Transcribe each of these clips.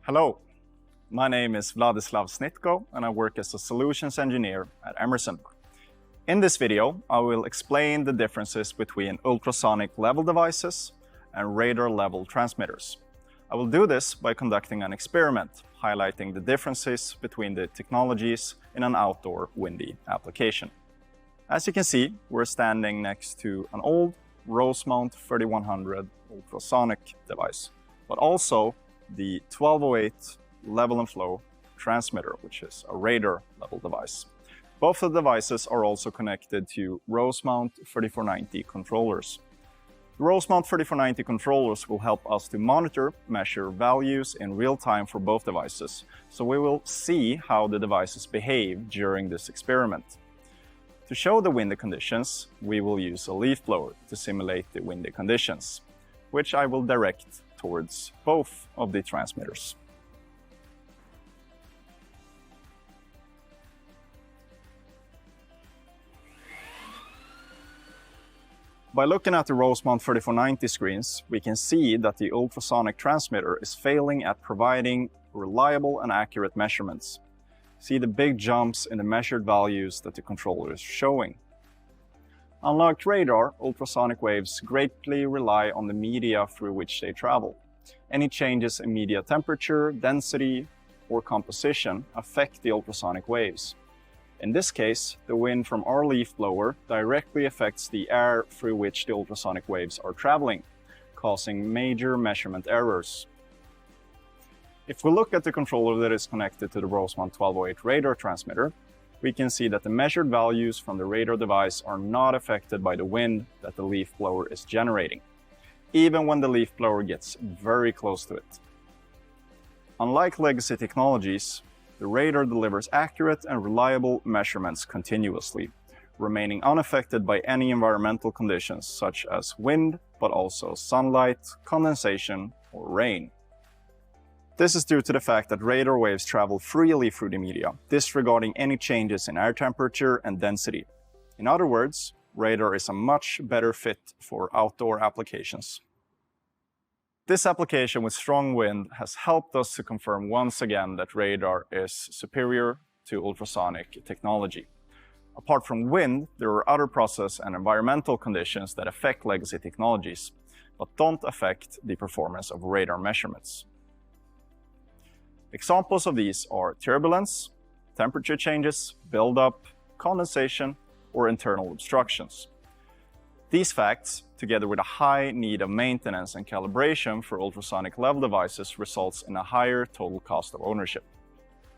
Hello, my name is Vladislav Snitko and I work as a solutions engineer at Emerson. In this video, I will explain the differences between ultrasonic level devices and radar level transmitters. I will do this by conducting an experiment, highlighting the differences between the technologies in an outdoor windy application. As you can see, we're standing next to an old Rosemount 3100 ultrasonic device, but also the 1208 level and flow transmitter, which is a radar level device. Both of the devices are also connected to Rosemount 3490 controllers. The Rosemount 3490 controllers will help us to monitor, measure values in real time for both devices, so we will see how the devices behave during this experiment. To show the windy conditions, we will use a leaf blower to simulate the windy conditions, which I will direct towards both of the transmitters. By looking at the Rosemount 3490 screens, we can see that the ultrasonic transmitter is failing at providing reliable and accurate measurements. See the big jumps in the measured values that the controller is showing. Unlike radar, ultrasonic waves greatly rely on the media through which they travel. Any changes in media temperature, density, or composition affect the ultrasonic waves. In this case, the wind from our leaf blower directly affects the air through which the ultrasonic waves are traveling, causing major measurement errors. If we look at the controller that is connected to the Rosemount 1208 radar transmitter, we can see that the measured values from the radar device are not affected by the wind that the leaf blower is generating, even when the leaf blower gets very close to it. Unlike legacy technologies, the radar delivers accurate and reliable measurements continuously, remaining unaffected by any environmental conditions such as wind, but also sunlight, condensation, or rain. This is due to the fact that radar waves travel freely through the media, disregarding any changes in air temperature and density. In other words, radar is a much better fit for outdoor applications. This application with strong wind has helped us to confirm once again that radar is superior to ultrasonic technology. Apart from wind, there are other process and environmental conditions that affect legacy technologies, but don't affect the performance of radar measurements. Examples of these are turbulence, temperature changes, buildup, condensation, or internal obstructions. These facts, together with a high need of maintenance and calibration for ultrasonic level devices, results in a higher total cost of ownership.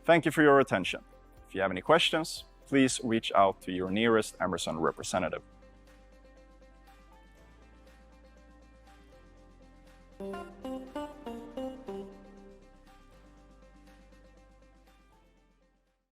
Thank you for your attention. If you have any questions, please reach out to your nearest Emerson representative.